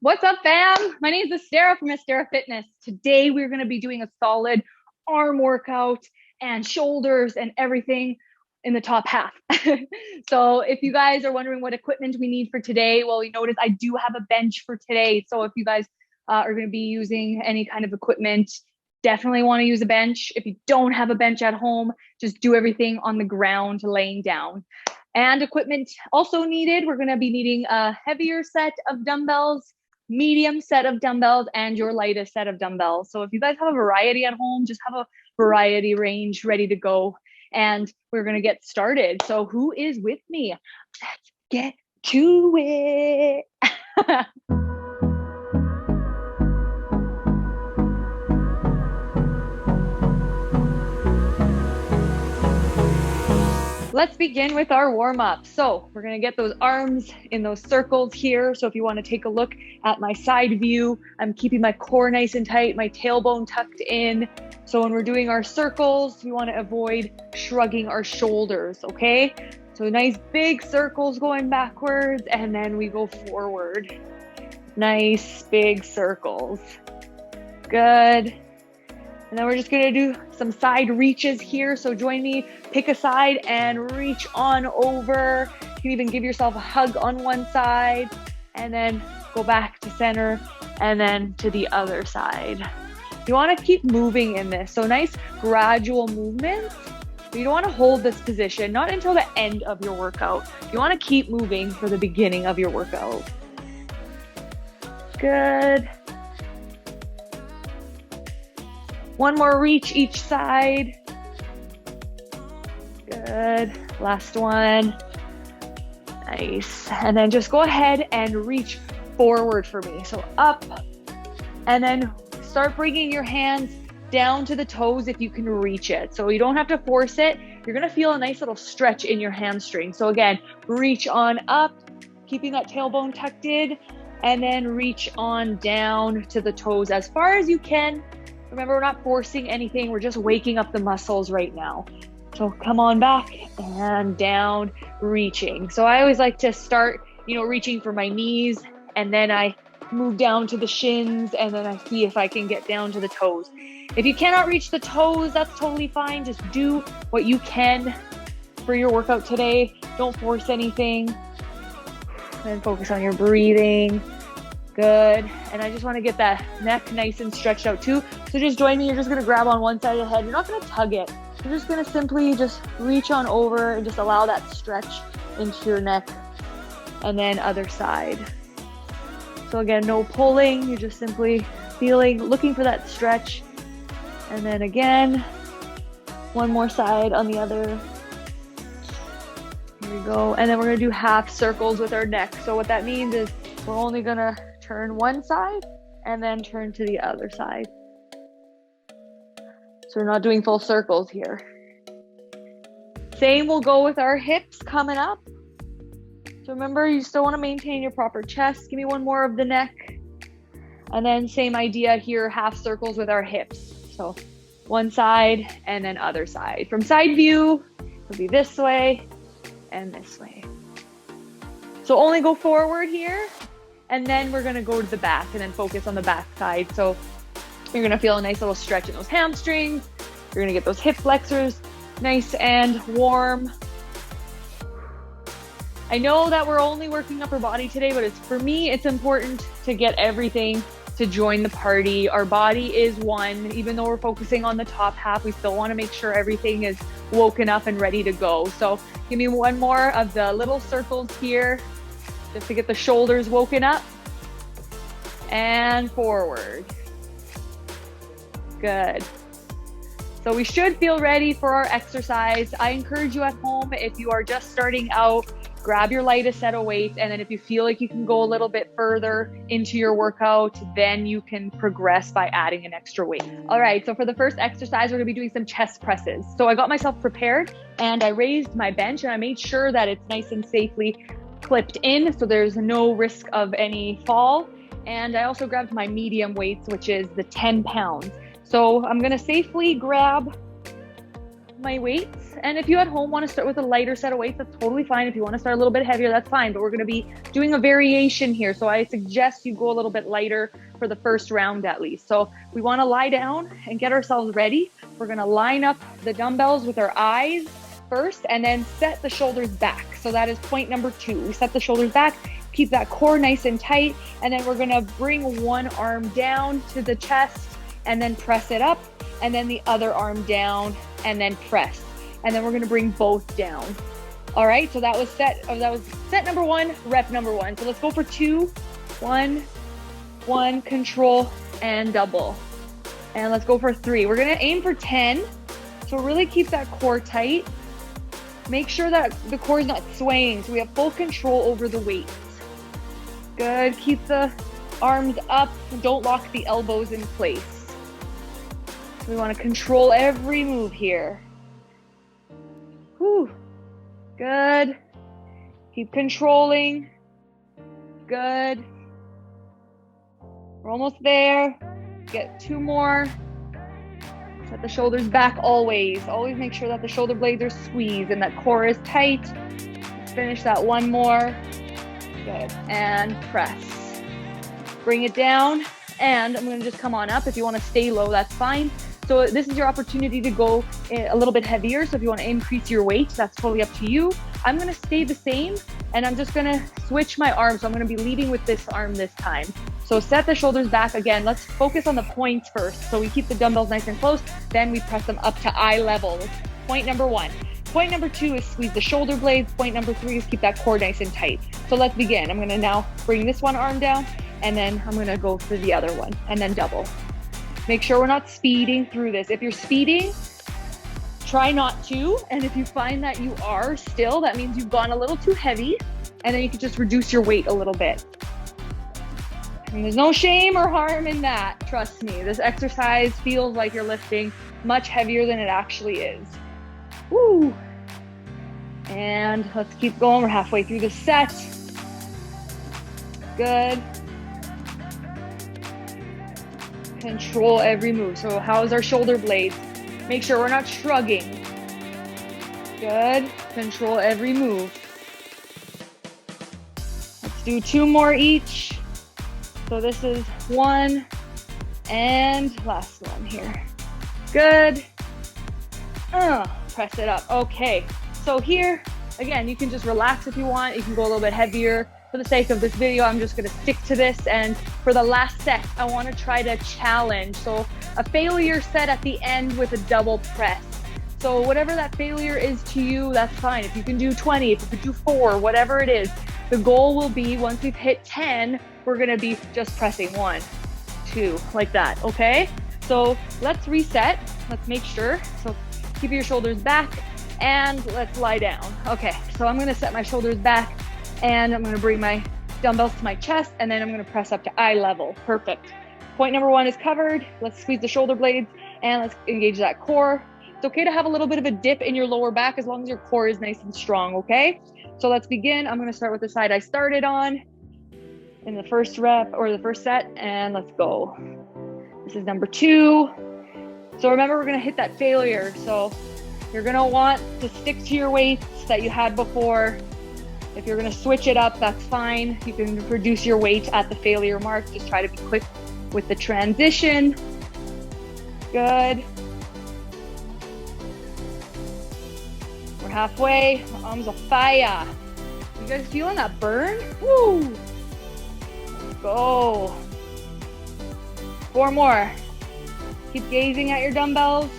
What's up, fam? My name is Estera from Estera Fitness. Today, we're going to be doing a solid arm workout and shoulders and everything in the top half. So if you guys are wondering what equipment we need for today, well, you notice I do have a bench for today. So if you guys are going to be using any kind of equipment, definitely want to use a bench. If you don't have a bench at home, just do everything on the ground, laying down. And equipment also needed. We're going to be needing a heavier set of dumbbells, medium set of dumbbells, and your lightest set of dumbbells. So if you guys have a variety at home, just have a variety range ready to go. And we're going to get started. So who is with me? Let's get to it. Let's begin with our warm-up. So we're gonna get those arms in those circles here. So if you wanna take a look at my side view, I'm keeping my core nice and tight, my tailbone tucked in. So when we're doing our circles, we wanna avoid shrugging our shoulders, okay? So nice big circles going backwards, and then we go forward. Nice big circles. Good. And then we're just gonna do some side reaches here. So join me, pick a side and reach on over. You can even give yourself a hug on one side and then go back to center and then to the other side. You wanna keep moving in this. So nice gradual movements. But you don't wanna hold this position, not until the end of your workout. You wanna keep moving for the beginning of your workout. Good. One more reach each side. Good. Last one. Nice. And then just go ahead and reach forward for me. So up, and then start bringing your hands down to the toes if you can reach it. So you don't have to force it. You're gonna feel a nice little stretch in your hamstring. So again, reach on up, keeping that tailbone tucked in, and then reach on down to the toes as far as you can. Remember, we're not forcing anything. We're just waking up the muscles right now. So come on back and down, reaching. So I always like to start, reaching for my knees, and then I move down to the shins, and then I see if I can get down to the toes. If you cannot reach the toes, that's totally fine. Just do what you can for your workout today. Don't force anything. And focus on your breathing. Good. And I just want to get that neck nice and stretched out too. So just join me. You're just going to grab on one side of the head. You're not going to tug it. You're just going to simply just reach on over and just allow that stretch into your neck. And then other side. So again, no pulling. You're just simply feeling, looking for that stretch. And then again, one more side on the other. Here we go. And then we're going to do half circles with our neck. So what that means is we're only going to turn one side and then turn to the other side. So we're not doing full circles here. Same will go with our hips coming up. So remember, you still want to maintain your proper chest. Give me one more of the neck. And then same idea here, half circles with our hips. So one side and then other side. From side view, it'll be this way and this way. So only go forward here. And then we're gonna go to the back and then focus on the back side. So you're gonna feel a nice little stretch in those hamstrings. You're gonna get those hip flexors nice and warm. I know that we're only working upper body today, but for me, it's important to get everything to join the party. Our body is one. Even though we're focusing on the top half, we still wanna make sure everything is woken up and ready to go. So give me one more of the little circles here, just to get the shoulders woken up, and forward. Good. So we should feel ready for our exercise. I encourage you at home, if you are just starting out, grab your lightest set of weights, and then if you feel like you can go a little bit further into your workout, then you can progress by adding an extra weight. All right, so for the first exercise, we're gonna be doing some chest presses. So I got myself prepared and I raised my bench and I made sure that it's nice and safely clipped in, so there's no risk of any fall. And I also grabbed my medium weights, which is the 10 pounds. So I'm gonna safely grab my weights. And if you at home want to start with a lighter set of weights, that's totally fine. If you want to start a little bit heavier, that's fine. But we're going to be doing a variation here. So I suggest you go a little bit lighter for the first round at least. So we want to lie down and get ourselves ready. We're going to line up the dumbbells with our eyes first and then set the shoulders back. So that is point number 2. We set the shoulders back, keep that core nice and tight. And then we're going to bring one arm down to the chest and then press it up. And then the other arm down and then press. And then we're gonna bring both down. All right, so that was set number 1, rep number 1. So let's go for 2, 1, 1, control, and double. And let's go for 3. We're gonna aim for 10. So really keep that core tight. Make sure that the core is not swaying, so we have full control over the weights. Good, keep the arms up. Don't lock the elbows in place. We want to control every move here. Whew. Good. Keep controlling. Good. We're almost there. Get 2 more. Set the shoulders back always. Always make sure that the shoulder blades are squeezed and that core is tight. Let's finish that 1 more. Good. And press. Bring it down. And I'm going to just come on up. If you want to stay low, that's fine. So this is your opportunity to go a little bit heavier. So if you want to increase your weight, that's totally up to you. I'm going to stay the same and I'm just going to switch my arm. So I'm going to be leading with this arm this time. So set the shoulders back again. Let's focus on the points first. So we keep the dumbbells nice and close. Then we press them up to eye level. Point number 1. Point number 2 is squeeze the shoulder blades. Point number 3 is keep that core nice and tight. So let's begin. I'm going to now bring this one arm down and then I'm going to go for the other one and then double. Make sure we're not speeding through this. If you're speeding, try not to. And if you find that you are still, that means you've gone a little too heavy and then you can just reduce your weight a little bit. And there's no shame or harm in that. Trust me, this exercise feels like you're lifting much heavier than it actually is. Woo. And let's keep going. We're halfway through the set. Good. Control every move. So how's our shoulder blades? Make sure we're not shrugging. Good. Control every move. Let's do 2 more each. So this is 1 and last one here. Good. Press it up. Okay. So here, again, you can just relax if you want. You can go a little bit heavier. For the sake of this video, I'm just going to stick to this. And for the last set, I want to try to challenge. So a failure set at the end with a double press. So whatever that failure is to you, that's fine. If you can do 20, if you can do 4, whatever it is, the goal will be once we've hit 10, we're going to be just pressing 1, 2, like that. Okay. So let's reset. Let's make sure. So keep your shoulders back and let's lie down. Okay. So I'm going to set my shoulders back. And I'm going to bring my dumbbells to my chest and then I'm going to press up to eye level. Perfect. Point number 1 is covered. Let's squeeze the shoulder blades and let's engage that core. It's okay to have a little bit of a dip in your lower back as long as your core is nice and strong, okay? So let's begin. I'm going to start with the side I started on in the first rep or the first set and let's go. This is number 2. So remember, we're going to hit that failure. So you're going to want to stick to your weights that you had before. If you're going to switch it up, that's fine. You can reduce your weight at the failure mark. Just try to be quick with the transition. Good. We're halfway. My arms are fire. You guys feeling that burn? Woo! Let's go. 4 more. Keep gazing at your dumbbells.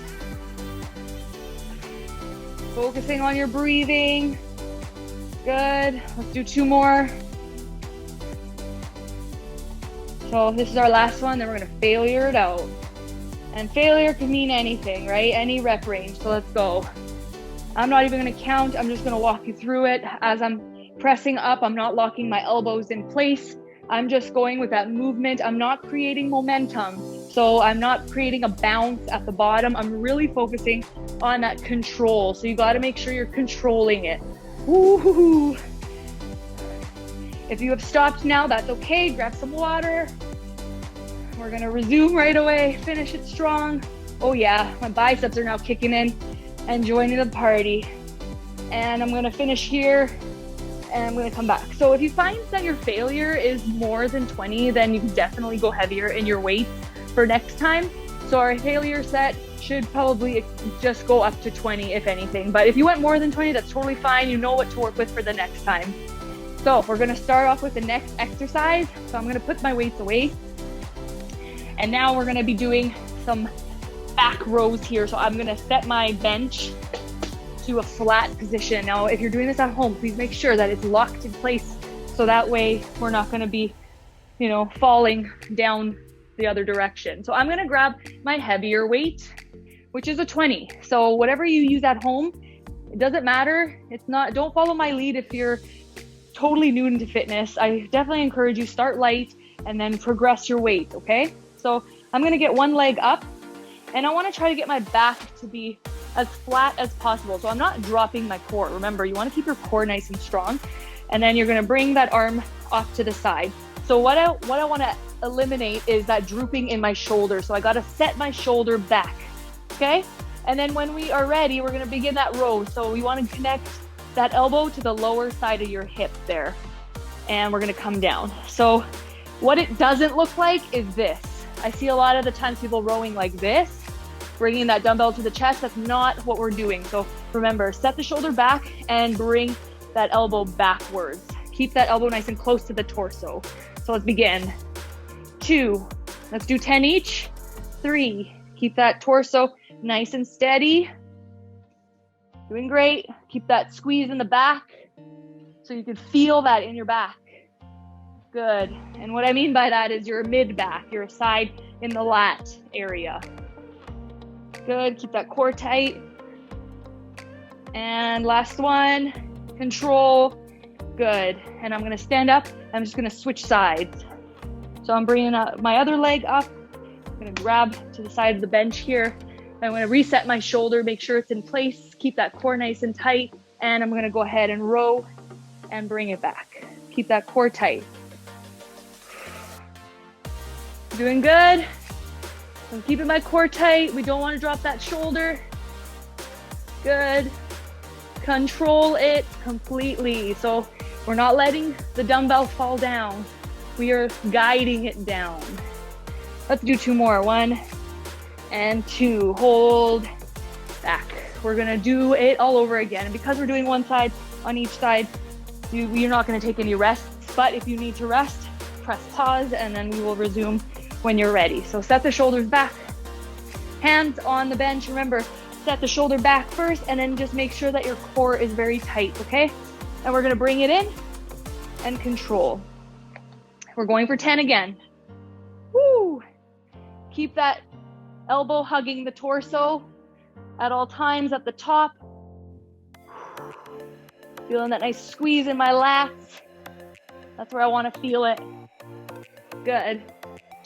Focusing on your breathing. Good. Let's do 2 more. So this is our last one, then we're going to failure it out. And failure could mean anything, right? Any rep range. So let's go. I'm not even going to count. I'm just going to walk you through it. As I'm pressing up, I'm not locking my elbows in place. I'm just going with that movement. I'm not creating momentum. So I'm not creating a bounce at the bottom. I'm really focusing on that control. So you got to make sure you're controlling it. Woo-hoo-hoo. If you have stopped now, that's okay. Grab some water. We're going to resume right away. Finish it strong. Oh yeah, my biceps are now kicking in. and joining the party. And I'm gonna finish here and I'm gonna come back. So if you find that your failure is more than 20, then you can definitely go heavier in your weights for next time. So our failure set should probably just go up to 20 if anything. But if you went more than 20, that's totally fine. You know what to work with for the next time. So we're gonna start off with the next exercise. So I'm gonna put my weights away. And now we're gonna be doing some back rows here. So I'm gonna set my bench to a flat position. Now, if you're doing this at home, please make sure that it's locked in place. So that way we're not gonna be, falling down the other direction. So I'm gonna grab my heavier weight, which is a 20. So whatever you use at home, it doesn't matter. Don't follow my lead if you're totally new into fitness. I definitely encourage you start light and then progress your weight, okay? So I'm gonna get one leg up and I wanna try to get my back to be as flat as possible. So I'm not dropping my core. Remember, you wanna keep your core nice and strong. And then you're gonna bring that arm off to the side. So what I wanna eliminate is that drooping in my shoulder. So I gotta set my shoulder back, okay? And then when we are ready, we're gonna begin that row. So we wanna connect that elbow to the lower side of your hip there. And we're gonna come down. So what it doesn't look like is this. I see a lot of the times people rowing like this, bringing that dumbbell to the chest. That's not what we're doing. So remember, set the shoulder back and bring that elbow backwards. Keep that elbow nice and close to the torso. So let's begin. 2, let's do 10 each. 3, keep that torso nice and steady. Doing great. Keep that squeeze in the back so you can feel that in your back. Good. And what I mean by that is your mid back, your side in the lat area. Good. Keep that core tight. And last one, control. Good. And I'm going to stand up. I'm just going to switch sides. So I'm bringing my other leg up. I'm going to grab to the side of the bench here. I'm going to reset my shoulder, make sure it's in place. Keep that core nice and tight. And I'm going to go ahead and row and bring it back. Keep that core tight. Doing good. I'm keeping my core tight. We don't want to drop that shoulder. Good. Control it completely. So we're not letting the dumbbell fall down. We are guiding it down. Let's do 2 more. 1 and 2. Hold back. We're gonna do it all over again. And because we're doing one side on each side, you're not gonna take any rests. But if you need to rest, press pause and then we will resume when you're ready. So set the shoulders back, hands on the bench. Remember, set the shoulder back first and then just make sure that your core is very tight, okay? And we're gonna bring it in and control. We're going for 10 again. Woo! Keep that elbow hugging the torso at all times at the top. Feeling that nice squeeze in my lats. That's where I wanna feel it. Good.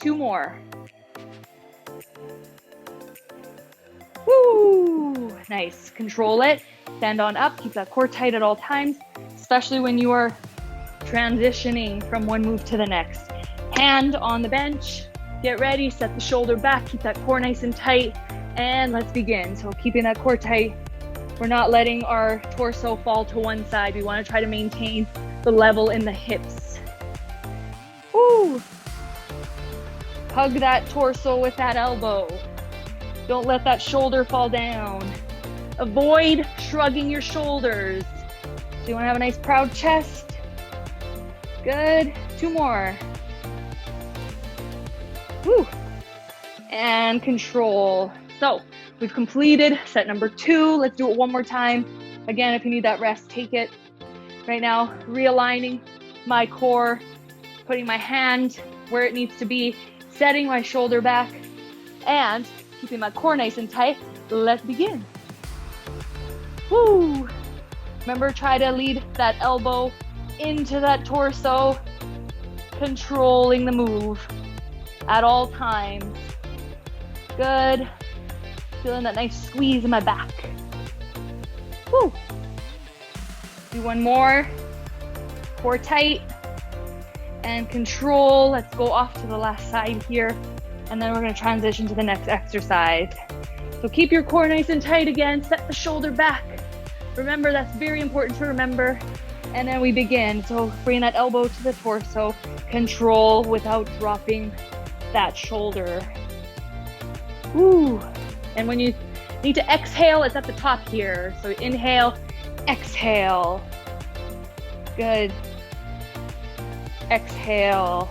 2 more. Woo! Nice. Control it. Stand on up. Keep that core tight at all times, especially when you are transitioning from one move to the next. Hand on the bench. Get ready. Set the shoulder back. Keep that core nice and tight. And let's begin. So keeping that core tight. We're not letting our torso fall to one side. We want to try to maintain the level in the hips. Woo! Hug that torso with that elbow. Don't let that shoulder fall down. Avoid shrugging your shoulders. So you want to have a nice proud chest. Good. 2 more. Woo. And control. So we've completed set number 2. Let's do it one more time. Again, if you need that rest, take it. Right now, realigning my core, putting my hand where it needs to be, setting my shoulder back, and keeping my core nice and tight. Let's begin. Woo! Remember, try to lead that elbow into that torso, controlling the move at all times. Good. Feeling that nice squeeze in my back. Woo! Do one more. Core tight and control. Let's go off to the last side here. And then we're going to transition to the next exercise. So keep your core nice and tight again, set the shoulder back. Remember, that's very important to remember. And then we begin. So bring that elbow to the torso, control without dropping that shoulder. Ooh. And when you need to exhale, it's at the top here. So inhale, exhale. Good. Exhale.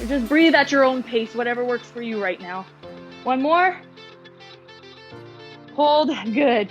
Just breathe at your own pace, whatever works for you right now. One more. Hold. Good.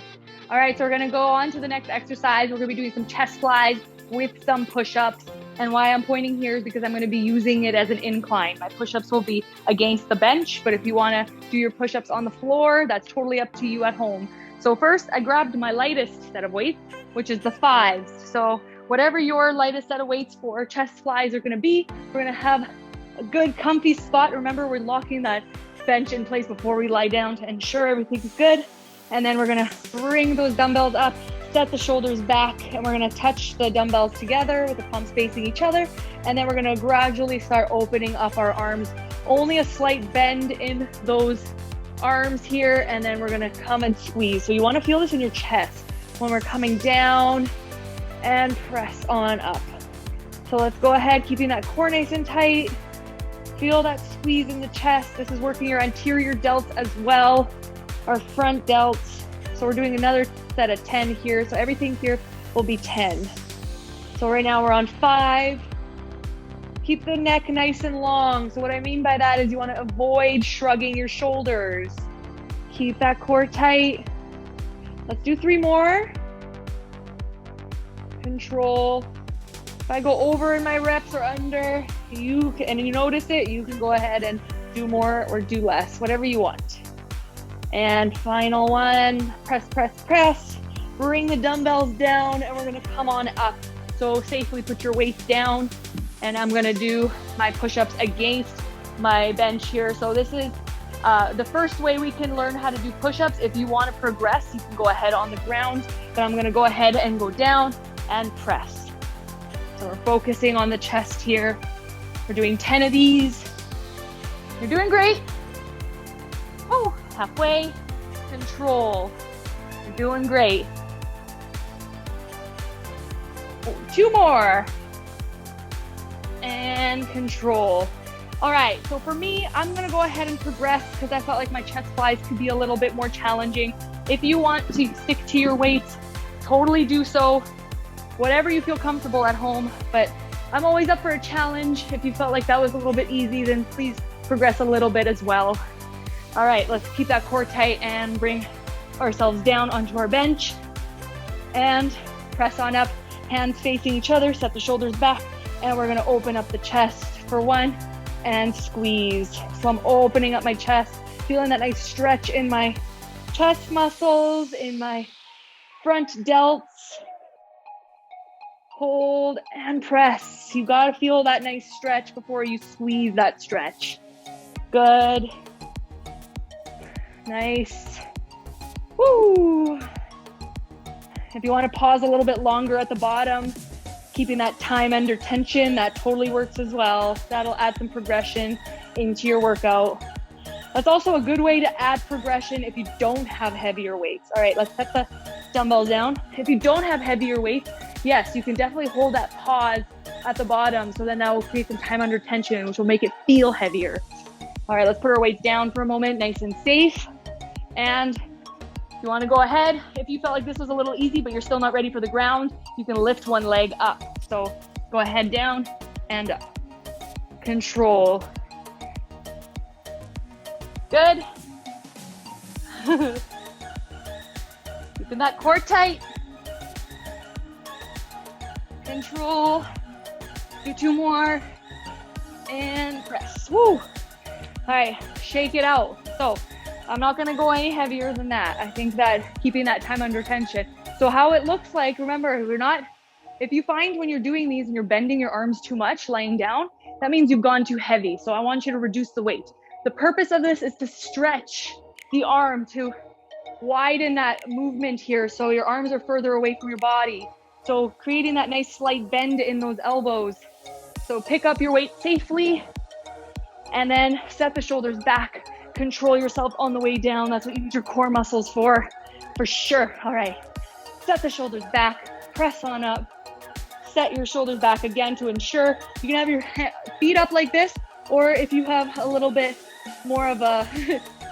All right, so we're gonna go on to the next exercise. We're gonna be doing some chest flies with some push-ups. And why I'm pointing here is because I'm gonna be using it as an incline. My push-ups will be against the bench, but if you wanna do your push-ups on the floor, that's totally up to you at home. So first, I grabbed my lightest set of weights, which is the 5s. So whatever your lightest set of weights for chest flies are gonna be, we're gonna have a good comfy spot. Remember, we're locking that bench in place before we lie down to ensure everything's good. And then we're gonna bring those dumbbells up, set the shoulders back, and we're gonna touch the dumbbells together with the palms facing each other. And then we're gonna gradually start opening up our arms. Only a slight bend in those arms here, and then we're gonna come and squeeze. So you wanna feel this in your chest when we're coming down and press on up. So let's go ahead, keeping that core nice and tight. Feel that squeeze in the chest. This is working your anterior delts as well, our front delts. So we're doing another set of 10 here. So everything here will be 10. So right now we're on 5. Keep the neck nice and long. So what I mean by that is you want to avoid shrugging your shoulders. Keep that core tight. Let's do 3 more. Control. If I go over in my reps or under, and you notice it, you can go ahead and do more or do less, whatever you want. And final one, press, press, press. Bring the dumbbells down, and we're gonna come on up. So safely put your weight down, and I'm gonna do my push-ups against my bench here. So this is the first way we can learn how to do push-ups. If you wanna progress, you can go ahead on the ground, but I'm gonna go ahead and go down and press. So we're focusing on the chest here. We're doing 10 of these. You're doing great. Oh, halfway. Control. You're doing great. Oh, 2 more. And control. All right, so for me, I'm gonna go ahead and progress because I felt like my chest flies could be a little bit more challenging. If you want to stick to your weights, totally do so. Whatever you feel comfortable at home, but I'm always up for a challenge. If you felt like that was a little bit easy, then please progress a little bit as well. All right, let's keep that core tight and bring ourselves down onto our bench and press on up, hands facing each other, set the shoulders back, and we're gonna open up the chest for 1 and squeeze. So I'm opening up my chest, feeling that nice stretch in my chest muscles, in my front delts. Hold and press. You gotta feel that nice stretch before you squeeze that stretch. Good. Nice. Woo. If you want to pause a little bit longer at the bottom, keeping that time under tension, that totally works as well. That'll add some progression into your workout. That's also a good way to add progression if you don't have heavier weights. All right, let's set the dumbbell down. If you don't have heavier weights, yes, you can definitely hold that pause at the bottom. So then that will create some time under tension, which will make it feel heavier. All right, let's put our weights down for a moment, nice and safe. And you want to go ahead. If you felt like this was a little easy, but you're still not ready for the ground, you can lift one leg up. So go ahead, down and up. Control. Good. Keeping that core tight. Control. Do 2 more. And press. Woo. All right, shake it out. So I'm not gonna go any heavier than that. I think that keeping that time under tension. So how it looks like, remember, if you find when you're doing these and you're bending your arms too much, lying down, that means you've gone too heavy. So I want you to reduce the weight. The purpose of this is to stretch the arm, to widen that movement here so your arms are further away from your body. So creating that nice slight bend in those elbows. So pick up your weight safely and then set the shoulders back, control yourself on the way down. That's what you use your core muscles for sure. All right, set the shoulders back, press on up, set your shoulders back again to ensure you can have your feet up like this, or if you have a little bit more of a,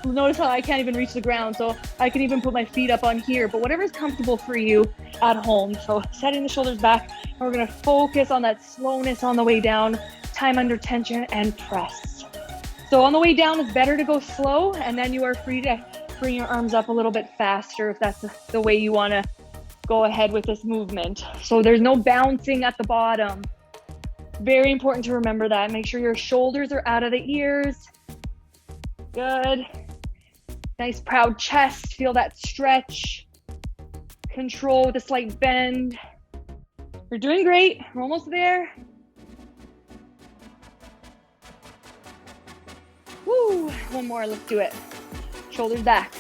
notice how I can't even reach the ground, so I can even put my feet up on here, but whatever is comfortable for you at home. So setting the shoulders back, and we're gonna focus on that slowness on the way down, time under tension, and press. So on the way down, it's better to go slow, and then you are free to bring your arms up a little bit faster if that's the way you wanna go ahead with this movement. So there's no bouncing at the bottom. Very important to remember that. Make sure your shoulders are out of the ears. Good. Nice proud chest. Feel that stretch. Control with a slight bend. You're doing great. We're almost there. Woo. One more. Let's do it. Shoulders back.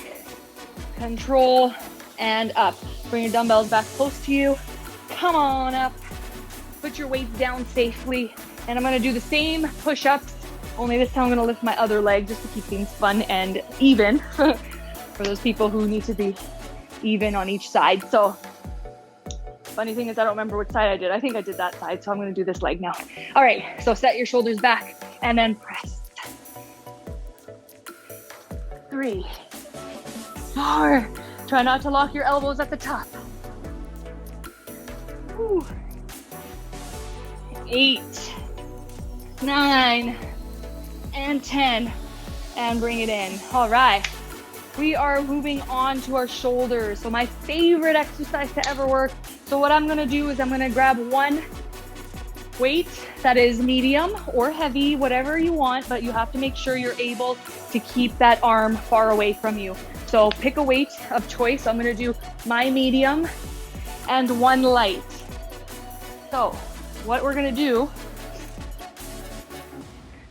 Control and up. Bring your dumbbells back close to you. Come on up. Put your weights down safely. And I'm going to do the same push-ups, only this time I'm going to lift my other leg just to keep things fun and even for those people who need to be even on each side. So funny thing is I don't remember which side I did. I think I did that side, so I'm going to do this leg now. All right, so set your shoulders back and then press. 3, 4. Try not to lock your elbows at the top. Whew. 8, 9, and 10, and bring it in. All right, we are moving on to our shoulders. So my favorite exercise to ever work. So what I'm gonna do is I'm gonna grab one weight that is medium or heavy, whatever you want, but you have to make sure you're able to keep that arm far away from you. So pick a weight of choice. I'm gonna do my medium and one light. So what we're gonna do,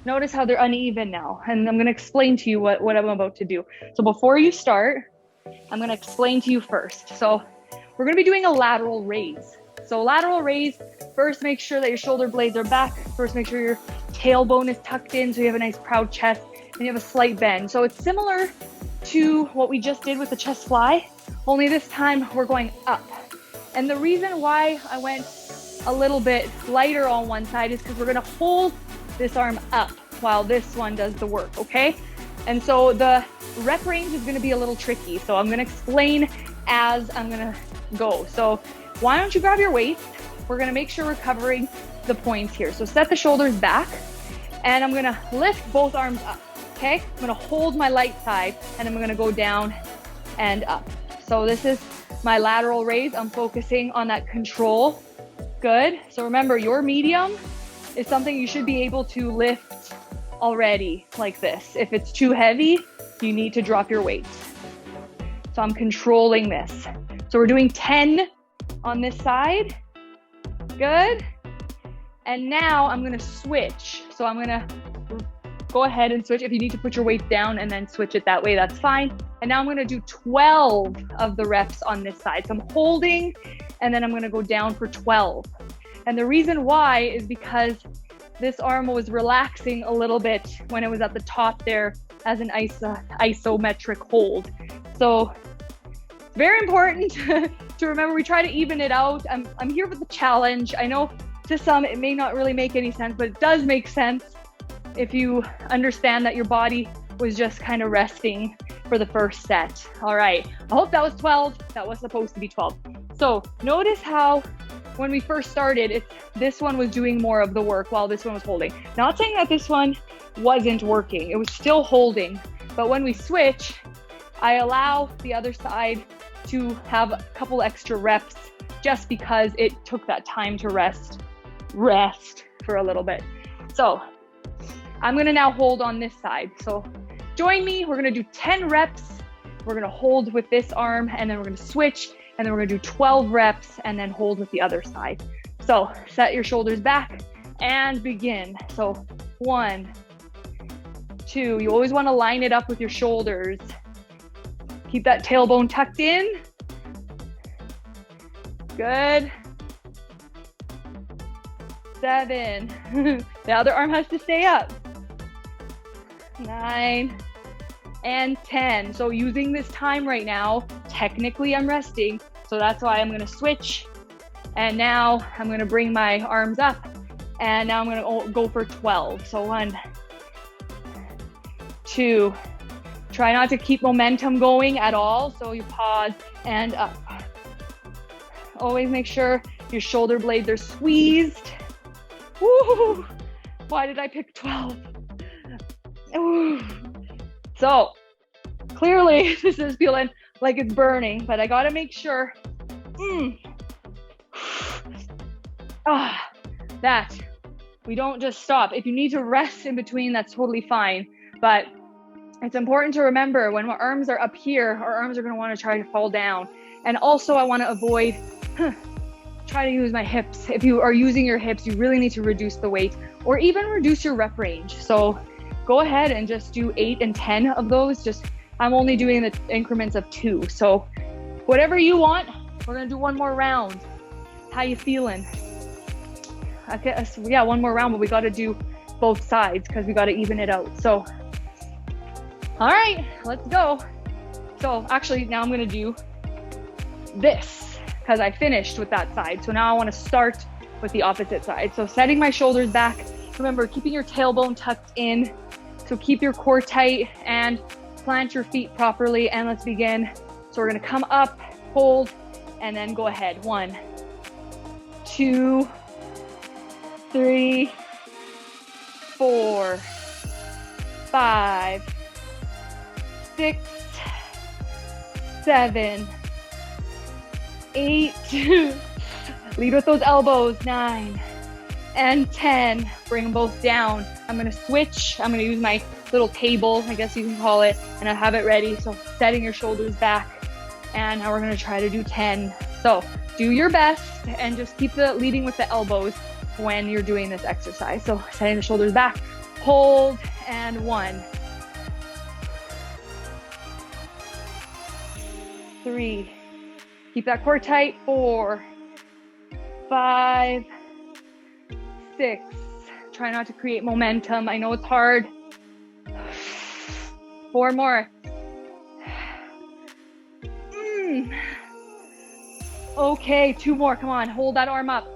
notice how they're uneven now, and I'm gonna explain to you what I'm about to do. So before you start, I'm gonna explain to you first. So we're gonna be doing a lateral raise. So lateral raise, first make sure that your shoulder blades are back. First make sure your tailbone is tucked in so you have a nice proud chest and you have a slight bend. So it's similar to what we just did with the chest fly, only this time we're going up. And the reason why I went a little bit lighter on one side is because we're gonna hold this arm up while this one does the work, okay? And so the rep range is gonna be a little tricky. So I'm gonna explain as I'm gonna go. So why don't you grab your weights? We're gonna make sure we're covering the points here. So set the shoulders back and I'm gonna lift both arms up, okay? I'm gonna hold my light side and I'm gonna go down and up. So this is my lateral raise. I'm focusing on that control. Good. So remember, your medium is something you should be able to lift already like this. If it's too heavy, you need to drop your weight. So I'm controlling this. So we're doing 10 on this side. Good. And now I'm gonna switch. So I'm gonna go ahead and switch. If you need to put your weight down and then switch it that way, that's fine. And now I'm gonna do 12 of the reps on this side. So I'm holding, and then I'm gonna go down for 12. And the reason why is because this arm was relaxing a little bit when it was at the top there as an isometric hold. So very important to remember, we try to even it out. I'm here with the challenge. I know to some it may not really make any sense, but it does make sense if you understand that your body was just kind of resting for the first set. All right, I hope that was 12. That was supposed to be 12. So notice how when we first started, this one was doing more of the work while this one was holding. Not saying that this one wasn't working, it was still holding. But when we switch, I allow the other side to have a couple extra reps just because it took that time to rest for a little bit. So I'm gonna now hold on this side. So join me, we're gonna do 10 reps. We're gonna hold with this arm and then we're gonna switch and then we're gonna do 12 reps and then hold with the other side. So set your shoulders back and begin. So 1, 2, you always wanna line it up with your shoulders. Keep that tailbone tucked in. Good. 7, the other arm has to stay up. 9, and 10. So using this time right now, technically I'm resting. So that's why I'm gonna switch. And now I'm gonna bring my arms up. And now I'm gonna go for 12. So 1, 2. Try not to keep momentum going at all. So you pause and up. Always make sure your shoulder blades are squeezed. Woo! Why did I pick 12? Ooh. So clearly this is feeling like it's burning, but I gotta make sure that we don't just stop. If you need to rest in between, that's totally fine. But it's important to remember when our arms are up here, our arms are gonna wanna try to fall down. And also I wanna avoid, try to use my hips. If you are using your hips, you really need to reduce the weight or even reduce your rep range. So go ahead and just do 8 and 10 of those. I'm only doing the increments of 2. So whatever you want, we're gonna do one more round. How you feeling? Okay, yeah, one more round, but we gotta do both sides because we gotta even it out. So, all right, let's go. So actually now I'm gonna do this because I finished with that side. So now I wanna start with the opposite side. So setting my shoulders back, remember keeping your tailbone tucked in. So keep your core tight and plant your feet properly, and let's begin. So we're gonna come up, hold, and then go ahead. 1, 2, 3, 4, 5, 6, 7, 8, lead with those elbows, 9, and 10. Bring them both down. I'm gonna switch. I'm gonna use my little table, I guess you can call it, and I have it ready. So setting your shoulders back, and now we're gonna try to do 10. So do your best and just keep leading with the elbows when you're doing this exercise. So setting the shoulders back, hold, and 1, 3, keep that core tight, 4, 5, 6. Try not to create momentum. I know it's hard. 4 more. Okay, 2 more. Come on, hold that arm up.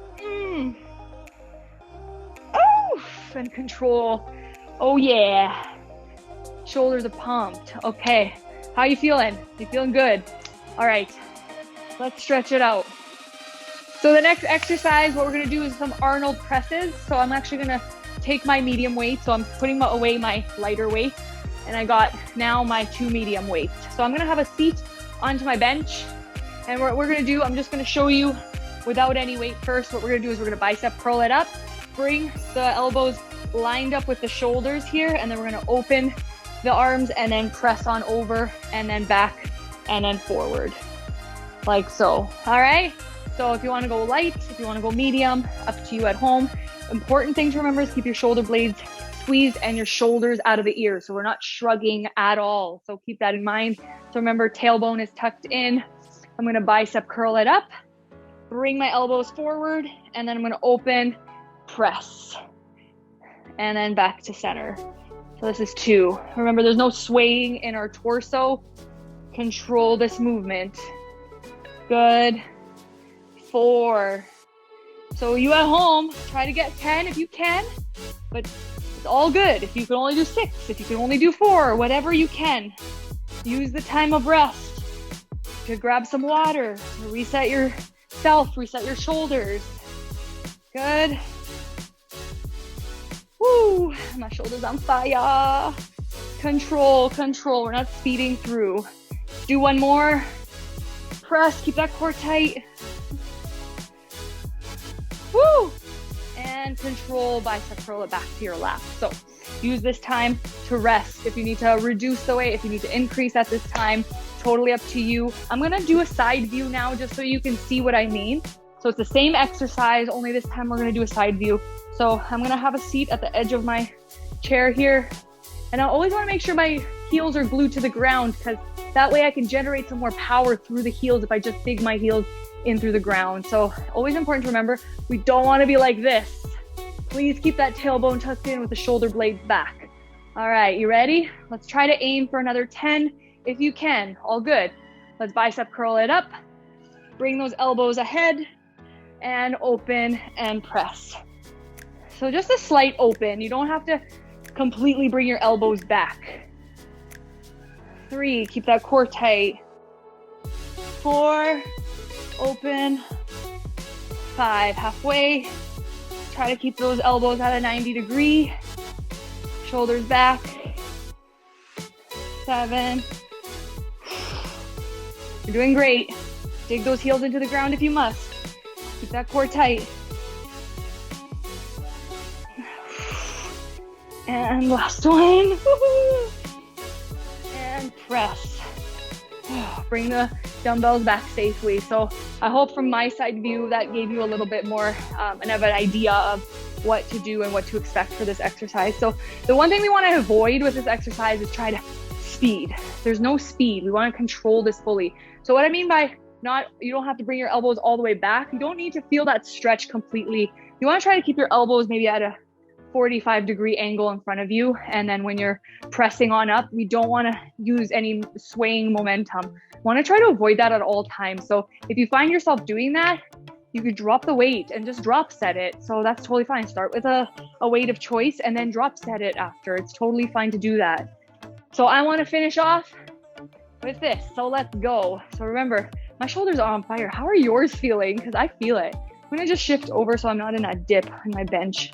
And control. Oh yeah. Shoulders are pumped. Okay, how you feeling? You feeling good? All right, let's stretch it out. So the next exercise, what we're gonna do is some Arnold presses. So I'm actually gonna take my medium weight. So I'm putting away my lighter weight, and I got now my 2 medium weights. So I'm gonna have a seat onto my bench, and what we're gonna do, I'm just gonna show you without any weight first. What we're gonna do is we're gonna bicep curl it up, bring the elbows lined up with the shoulders here, and then we're gonna open the arms and then press on over and then back and then forward, like so. All right, so if you wanna go light, if you wanna go medium, up to you at home. Important thing to remember is keep your shoulder blades squeezed and your shoulders out of the ears. So we're not shrugging at all. So keep that in mind. So remember, tailbone is tucked in. I'm gonna bicep curl it up, bring my elbows forward, and then I'm gonna open, press, and then back to center. So this is 2. Remember, there's no swaying in our torso. Control this movement. Good. 4. So you at home, try to get 10 if you can, but it's all good. If you can only do 6, if you can only do 4, whatever you can. Use the time of rest to grab some water, reset yourself, reset your shoulders. Good. Woo, my shoulder's on fire. Control, control, we're not speeding through. Do 1 more. Press, keep that core tight. Woo! And control, bicep curl it back to your lap. So use this time to rest. If you need to reduce the weight, if you need to increase at this time, totally up to you. I'm gonna do a side view now just so you can see what I mean. So it's the same exercise, only this time we're gonna do a side view. So I'm gonna have a seat at the edge of my chair here. And I always wanna make sure my heels are glued to the ground, because that way I can generate some more power through the heels if I just dig my heels in through the ground. So always important to remember, we don't want to be like this. Please keep that tailbone tucked in with the shoulder blades back. All right, you ready? Let's try to aim for another 10 if you can. All good. Let's bicep curl it up. Bring those elbows ahead and open and press. So just a slight open. You don't have to completely bring your elbows back. 3, keep that core tight. 4, open. 5, halfway. Try to keep those elbows at a 90-degree. Shoulders back. 7. You're doing great. Dig those heels into the ground if you must. Keep that core tight. And last one. And press. Bring the dumbbells back safely. So I hope from my side view that gave you a little bit more of an idea of what to do and what to expect for this exercise. So the one thing we want to avoid with this exercise is try to speed. There's no speed. We want to control this fully. So what I mean by you don't have to bring your elbows all the way back. You don't need to feel that stretch completely. You want to try to keep your elbows maybe at a 45-degree angle in front of you. And then when you're pressing on up, we don't want to use any swaying momentum. Want to try to avoid that at all times. So if you find yourself doing that, you could drop the weight and just drop set it. So that's totally fine. Start with a weight of choice and then drop set it after. It's totally fine to do that. So I want to finish off with this. So let's go. So remember, my shoulders are on fire. How are yours feeling? Because I feel it. I'm going to just shift over so I'm not in that dip on my bench.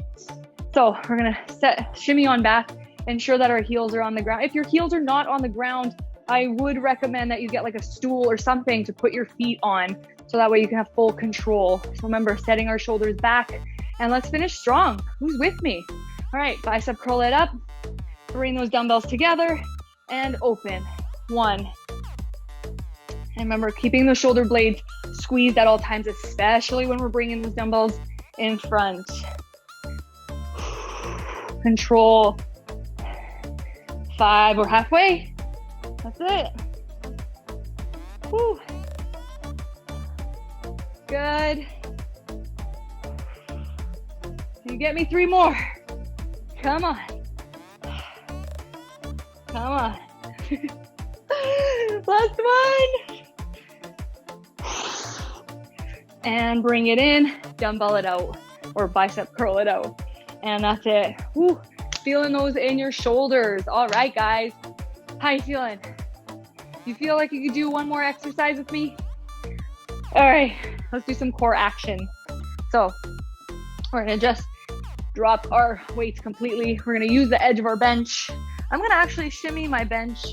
So we're going to shimmy on back, ensure that our heels are on the ground. If your heels are not on the ground, I would recommend that you get like a stool or something to put your feet on. So that way you can have full control. So remember, setting our shoulders back, and let's finish strong. Who's with me? All right, bicep curl it up. Bring those dumbbells together and open. 1. And remember, keeping the shoulder blades squeezed at all times, especially when we're bringing those dumbbells in front. Control. 5, we're halfway. That's it. Whew. Good. You get me 3 more. Come on. Come on. Last one. And bring it in, dumbbell it out, or bicep curl it out. And that's it. Woo. Feeling those in your shoulders. All right, guys. How you feeling? You feel like you could do one more exercise with me? All right, let's do some core action. So we're gonna just drop our weights completely. We're gonna use the edge of our bench. I'm gonna actually shimmy my bench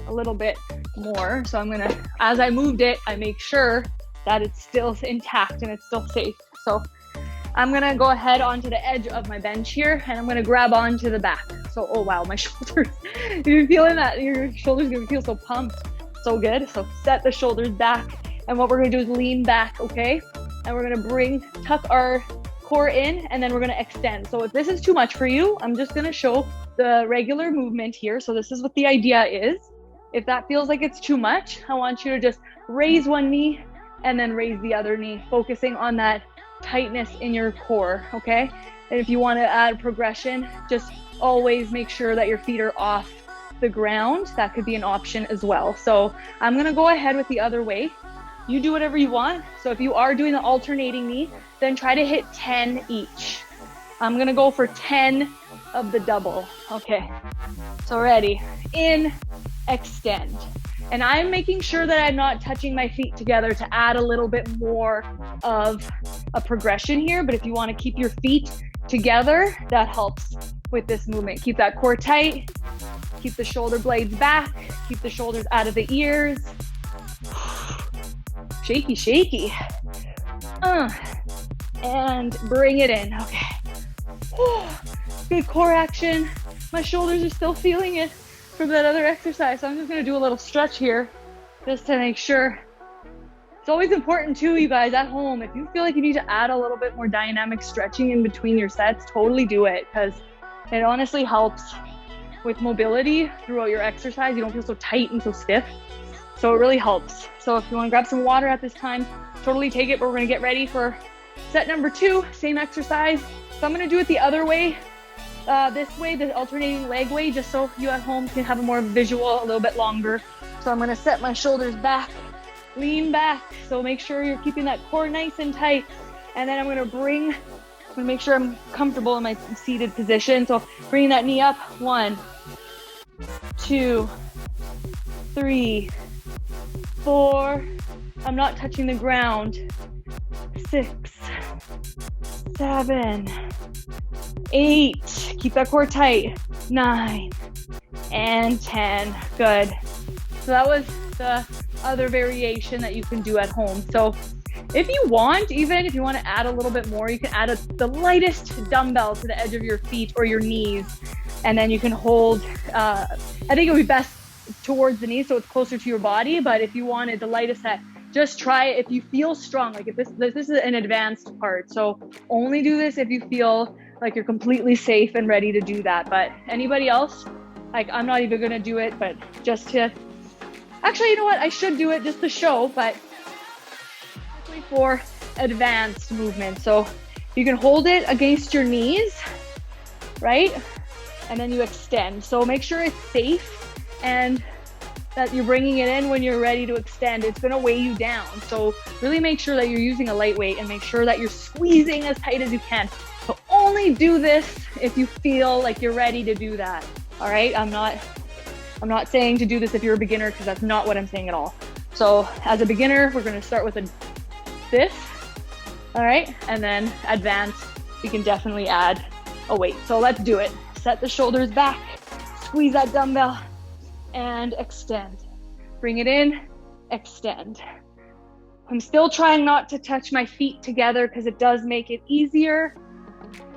a little bit more. So I'm gonna, as I moved it, I make sure that it's still intact and it's still safe. So I'm gonna go ahead onto the edge of my bench here, and I'm gonna grab onto the back. So, oh wow, my shoulders, you're feeling that, your shoulders gonna feel so pumped, so good. So set the shoulders back, and what we're gonna do is lean back, okay? And we're gonna tuck our core in, and then we're gonna extend. So if this is too much for you, I'm just gonna show the regular movement here. So this is what the idea is. If that feels like it's too much, I want you to just raise one knee and then raise the other knee, focusing on that tightness in your core, okay? And if you want to add progression, just always make sure that your feet are off the ground. That could be an option as well. So I'm going to go ahead with the other way. You do whatever you want. So if you are doing the alternating knee, then try to hit 10 each. I'm going to go for 10 of the double. Okay. So ready. In, extend. And I'm making sure that I'm not touching my feet together to add a little bit more of a progression here. But if you want to keep your feet together, that helps with this movement. Keep that core tight. Keep the shoulder blades back. Keep the shoulders out of the ears. Shaky, shaky. And bring it in. Okay. Good core action. My shoulders are still feeling it from that other exercise. So I'm just going to do a little stretch here just to make sure. It's always important too, you guys at home, if you feel like you need to add a little bit more dynamic stretching in between your sets, totally do it, because it honestly helps with mobility throughout your exercise. You don't feel so tight and so stiff. So it really helps. So if you want to grab some water at this time, totally take it, but we're going to get ready for set number 2, same exercise. So I'm going to do it the other way. this way, the alternating leg way, just so you at home can have a more visual, a little bit longer. So I'm gonna set my shoulders back, lean back. So make sure you're keeping that core nice and tight. And then I'm gonna make sure I'm comfortable in my seated position. So bringing that knee up, 1, 2, 3, 4. I'm not touching the ground. 6, 7, 8. Keep that core tight. 9 and 10. Good. So that was the other variation that you can do at home. So if you want, even if you want to add a little bit more, you can add the lightest dumbbell to the edge of your feet or your knees. And then you can hold, I think it would be best towards the knees so it's closer to your body. But if you wanted the lightest set, just try it if you feel strong. Like if this is an advanced part. So only do this if you feel like you're completely safe and ready to do that. But anybody else, like I'm not even gonna do it, but just to, actually, you know what? I should do it just to show, but for advanced movement. So you can hold it against your knees, right? And then you extend. So make sure it's safe and that you're bringing it in when you're ready to extend. It's gonna weigh you down. So really make sure that you're using a lightweight and make sure that you're squeezing as tight as you can. So only do this if you feel like you're ready to do that. All right, I'm not saying to do this if you're a beginner, because that's not what I'm saying at all. So as a beginner, we're gonna start with this, all right? And then advanced, you can definitely add a weight. So let's do it. Set the shoulders back, squeeze that dumbbell, and extend. Bring it in, extend. I'm still trying not to touch my feet together because it does make it easier.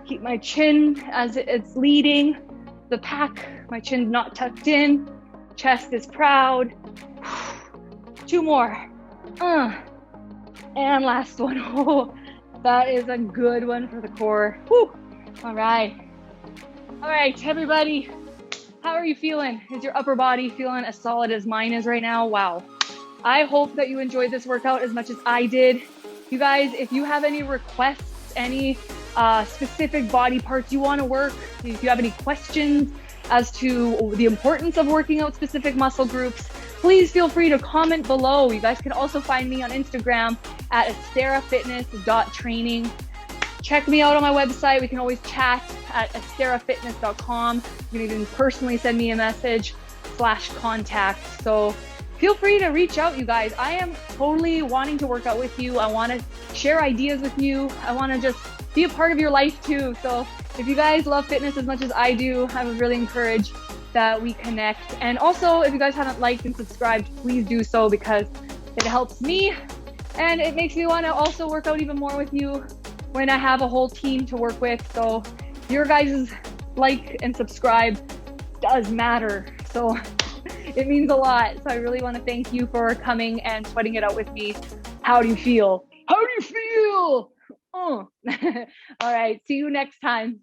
Keep my chin as it's leading the pack. My chin's not tucked in. Chest is proud. 2 more. And last one. Oh, that is a good one for the core. Whew. All right, everybody. How are you feeling? Is your upper body feeling as solid as mine is right now? Wow. I hope that you enjoyed this workout as much as I did. You guys, if you have any requests, any specific body parts you want to work, if you have any questions as to the importance of working out specific muscle groups, please feel free to comment below. You guys can also find me on Instagram at asterafitness.training. Check me out on my website. We can always chat at asterafitness.com. You can even personally send me a message /contact. So feel free to reach out, you guys. I am totally wanting to work out with you. I want to share ideas with you. I want to just be a part of your life too. So if you guys love fitness as much as I do, I would really encourage that we connect. And also, if you guys haven't liked and subscribed, please do so, because it helps me and it makes me want to also work out even more with you when I have a whole team to work with. So your guys' like and subscribe does matter. So it means a lot. So I really want to thank you for coming and sweating it out with me. How do you feel? How do you feel? All right. See you next time.